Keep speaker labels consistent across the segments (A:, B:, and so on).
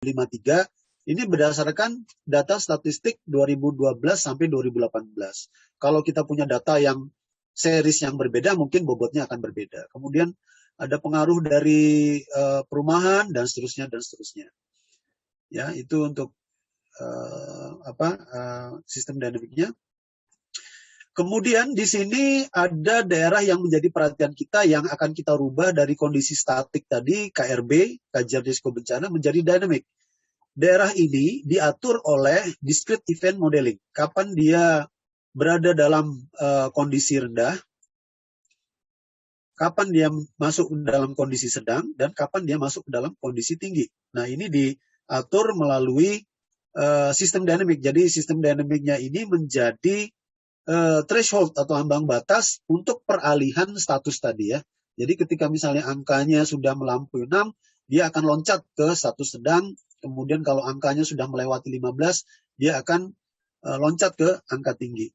A: 53. Ini berdasarkan data statistik 2012 sampai 2018. Kalau kita punya data yang series yang berbeda, mungkin bobotnya akan berbeda. Kemudian ada pengaruh dari perumahan dan seterusnya dan seterusnya. Ya, itu untuk sistem dinamiknya. Kemudian di sini ada daerah yang menjadi perhatian kita yang akan kita rubah dari kondisi statik tadi, KRB, kajian risiko bencana, menjadi dynamic. Daerah ini diatur oleh discrete event modeling. Kapan dia berada dalam kondisi rendah, kapan dia masuk dalam kondisi sedang, dan kapan dia masuk dalam kondisi tinggi. Nah, ini diatur melalui sistem dinamik. Jadi sistem dinamiknya ini menjadi threshold atau ambang batas untuk peralihan status tadi ya. Jadi ketika misalnya angkanya sudah melampaui 6, dia akan loncat ke status sedang. Kemudian kalau angkanya sudah melewati 15, dia akan loncat ke angka tinggi.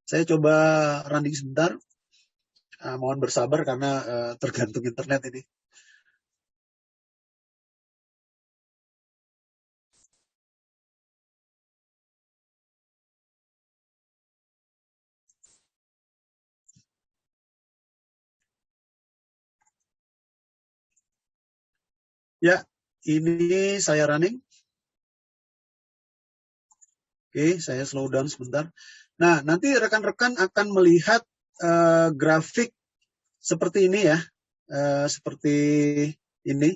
A: Saya coba running sebentar. Mohon bersabar karena tergantung internet ini. Ya, ini saya running. Oke, saya slow down sebentar. Nah, nanti rekan-rekan akan melihat grafik seperti ini ya. Seperti ini.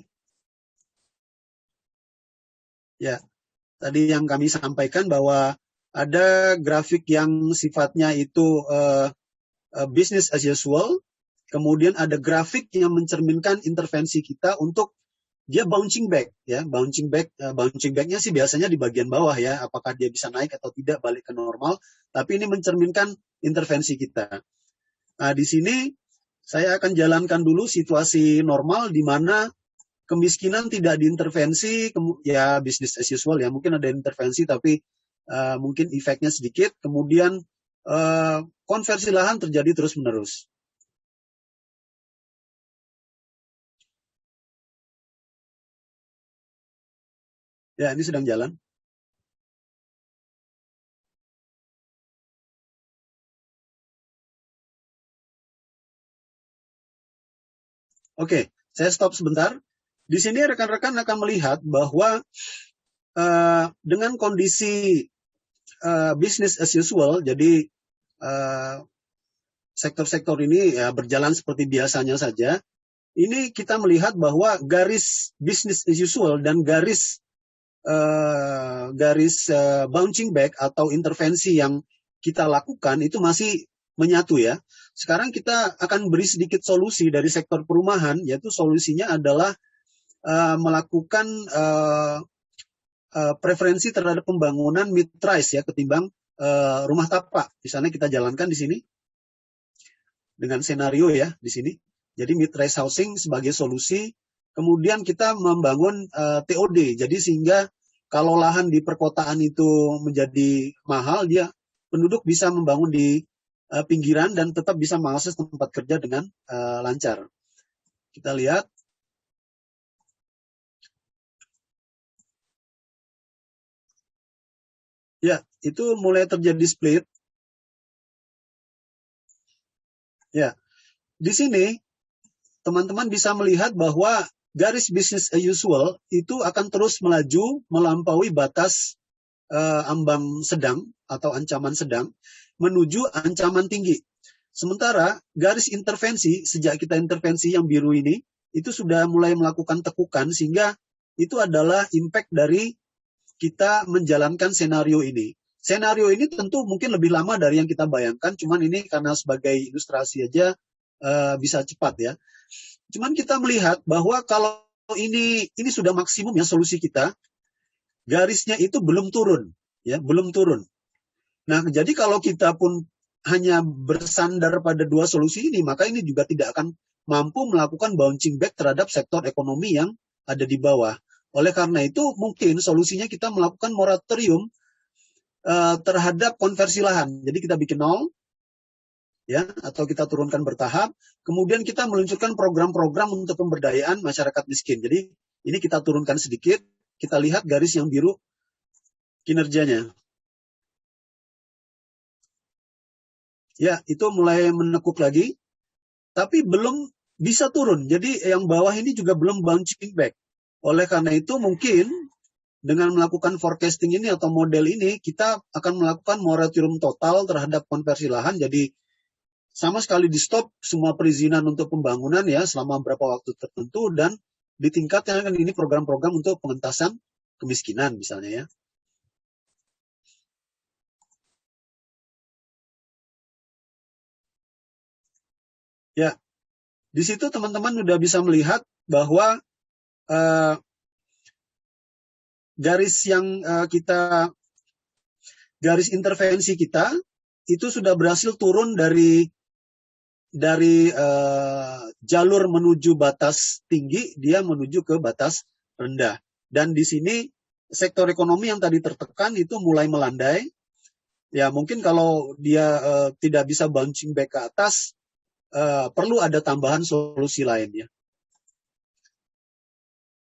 A: Ya, tadi yang kami sampaikan bahwa ada grafik yang sifatnya itu business as usual. Kemudian ada grafik yang mencerminkan intervensi kita untuk dia bouncing back ya, bouncing backnya sih biasanya di bagian bawah ya, apakah dia bisa naik atau tidak balik ke normal, tapi ini mencerminkan intervensi kita. Nah, di sini saya akan jalankan dulu situasi normal di mana kemiskinan tidak diintervensi, ya business as usual ya, mungkin ada intervensi tapi mungkin efeknya sedikit, kemudian konversi lahan terjadi terus-menerus. Ya, ini sedang jalan. Oke, saya stop sebentar. Di sini rekan-rekan akan melihat bahwa dengan kondisi business as usual, jadi sektor-sektor ini ya berjalan seperti biasanya saja. Ini kita melihat bahwa garis business as usual dan garis bouncing back atau intervensi yang kita lakukan itu masih menyatu ya. Sekarang kita akan beri sedikit solusi dari sektor perumahan, yaitu solusinya adalah melakukan preferensi terhadap pembangunan mid-rise ya ketimbang rumah tapak. Misalnya kita jalankan di sini dengan senario ya di sini. Jadi mid-rise housing sebagai solusi. Kemudian kita membangun TOD. Jadi sehingga kalau lahan di perkotaan itu menjadi mahal, dia penduduk bisa membangun di pinggiran dan tetap bisa mengakses tempat kerja dengan lancar. Kita lihat. Ya, itu mulai terjadi split. Ya, di sini teman-teman bisa melihat bahwa garis business as usual itu akan terus melaju melampaui batas ambang sedang atau ancaman sedang menuju ancaman tinggi. Sementara garis intervensi, sejak kita intervensi yang biru ini, itu sudah mulai melakukan tekukan sehingga itu adalah impact dari kita menjalankan senario ini. Senario ini tentu mungkin lebih lama dari yang kita bayangkan, cuman ini karena sebagai ilustrasi aja bisa cepat ya. Cuman kita melihat bahwa kalau ini sudah maksimum ya solusi kita, garisnya itu belum turun ya, belum turun. Nah, jadi kalau kita pun hanya bersandar pada dua solusi ini, maka ini juga tidak akan mampu melakukan bouncing back terhadap sektor ekonomi yang ada di bawah. Oleh karena itu, mungkin solusinya kita melakukan moratorium terhadap konversi lahan. Jadi kita bikin 0, ya, atau kita turunkan bertahap. Kemudian kita meluncurkan program-program untuk pemberdayaan masyarakat miskin. Jadi ini kita turunkan sedikit. kita lihat garis yang biru kinerjanya. Ya, itu mulai menekuk lagi, tapi belum bisa turun. Jadi yang bawah ini juga belum bouncing back. Oleh karena itu mungkin dengan melakukan forecasting ini atau model ini, kita akan melakukan moratorium total terhadap konversi lahan. Jadi sama sekali di stop semua perizinan untuk pembangunan ya selama beberapa waktu tertentu, dan ditingkatkan ini program-program untuk pengentasan kemiskinan misalnya ya. Ya, di situ teman-teman sudah bisa melihat bahwa garis intervensi kita itu sudah berhasil turun dari jalur menuju batas tinggi, dia menuju ke batas rendah. Dan di sini sektor ekonomi yang tadi tertekan itu mulai melandai. Ya mungkin kalau dia tidak bisa bouncing back ke atas, perlu ada tambahan solusi lain ya.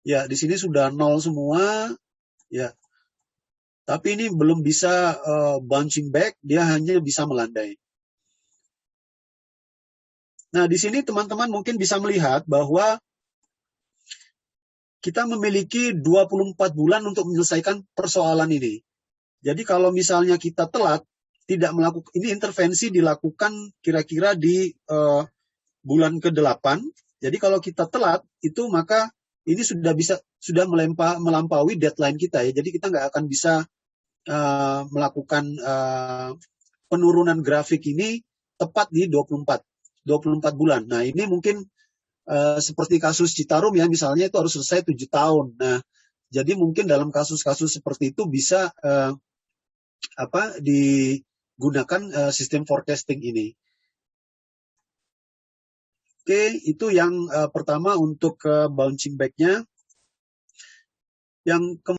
A: Ya di sini sudah nol semua, ya. Tapi ini belum bisa bouncing back, dia hanya bisa melandai. Nah di sini teman-teman mungkin bisa melihat bahwa kita memiliki 24 bulan untuk menyelesaikan persoalan ini. Jadi kalau misalnya kita telat, tidak melakukan, ini intervensi dilakukan kira-kira di bulan ke-8. Jadi kalau kita telat, itu maka ini sudah melampaui deadline kita ya. Jadi kita nggak akan bisa melakukan penurunan grafik ini tepat di 24 bulan. Nah ini mungkin seperti kasus Citarum ya misalnya itu harus selesai 7 tahun. Nah jadi mungkin dalam kasus-kasus seperti itu bisa digunakan sistem forecasting ini. Oke, itu yang pertama untuk bouncing back-nya. Yang